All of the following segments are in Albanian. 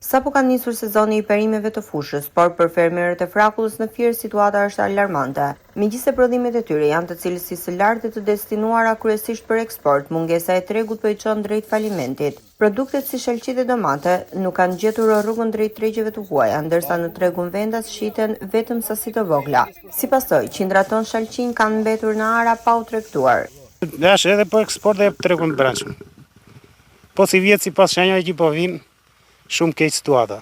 Sapo ka nisur sezoni i perimeve të fushës, por për fermerët e Frakullës në Fier situata është alarmante. Megjithëse prodhimet e tyre janë të cilësisë së lartë të destinuara kryesisht për eksport, mungesa e tregut po i çon drejt falimentit. Produktet si shalqit e domate nuk kanë gjetur rrugën drejt tregjeve të huaja, ndërsa në tregun vendas shiten vetëm sasi të vogla. Si pasoj, qindra ton shalqin kanë mbetur në ara pa u tregtuar. Dash edhe për eksport dhe për tregun të brendshëm. Po si vjetë si pas shenjave që po vinë, shumë keq situata.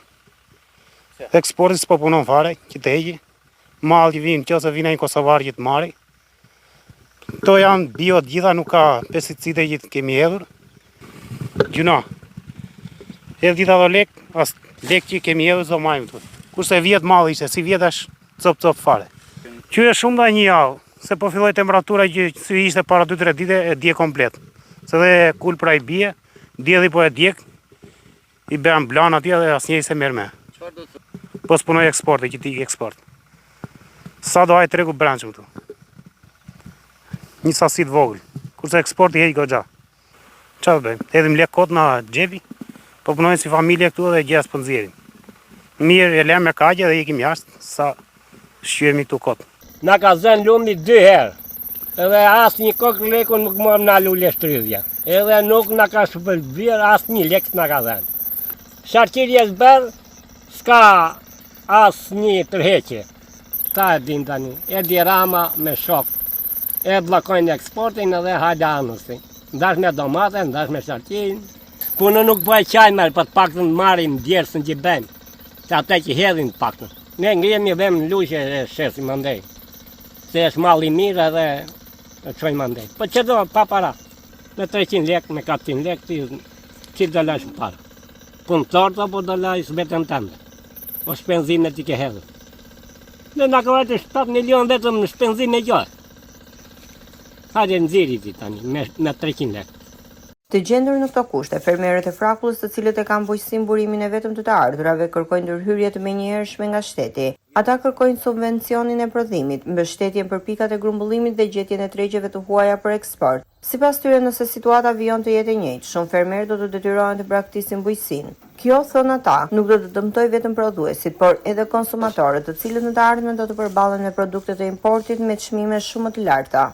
Eksporti s'po punon fare, që të heqi. Malë që vinë, qose vinë e në Kosovar që të marri. To janë bio të gjitha, nuk ka pesticide që të kemi hedhur. Gjuna. Edhe gjitha do lek, as lek që kemi hedhur zdo majmë të. Kurse vjetë malë ishte, si vjetë është cop fare. Qyre shumë da një javë, se po filloj temperatura që si ishte para 2-3 dite e dje komplet. Se dhe kul pra i bie, djedhi po e djek, i bëjmë blan atje dhe asnjëri se merr me. Po s'punoj eksporti, që ti eksport. Sa do hajë tregu brendshëm këtu. Një sasi të vogël, kurse eksporti heq goxha. Çfarë bëjmë? Hedhim lek kot na xhepi, po punojmë si familje këtu dhe gjë s'po nxjerrim. Mirë, e lëmë me kaqe dhe ikim jashtë, sa shqyemi këtu kot. Na ka zënë lumi 2 herë, edhe asnjë kokë leku nuk më na lule shtrydhja. Edhe nuk na ka shpërbyer asnjë lek s'na ka dhënë. Sharqirje zber, s'ka asnjë tërheqje. Ta e din tani, e di Rama me shok. E bllokojnë eksportin edhe hajde anusi. Ndash me domate, ndash me sharqin. Punë nuk po e qajmë, për të paktën marrim djersën që bëjmë. Se ata që hedhin të paktën. Ne ngrihemi vëmë në luqe e shesim andej. Se është mall i mirë edhe e çojmë andej. Po që do pa para. Me 300 lek, me 400 lek, që do lash para. Punëtor të po do lash vetëm tënde. O shpenzime që ke hedhur. Ne nga kërajtë 7 milion vetëm në shpenzime gjojë. Hajde nëziri ti tani, me 300 lek. Të gjendur në këto kushte, fermerët e Frakullës, të cilët e kanë bujqësim burimin e vetëm të ardhurave, kërkojnë ndërhyrje të menjëhershme nga shteti. Ata kërkojnë subvencionin e prodhimit, mbështetjen për pikat e grumbullimit dhe gjetjen e tregjeve të huaja për eksport. Sipas tyre, nëse situata vijon të jetë e njëjtë, shumë fermerë do të detyrohen të braktisin bujqësinë. Kjo, thonë ata, nuk do të dëmtojë vetëm prodhuesit, por edhe konsumatorët, të cilët në të ardhmen do të përballen me produkte të importit me çmime shumë të larta.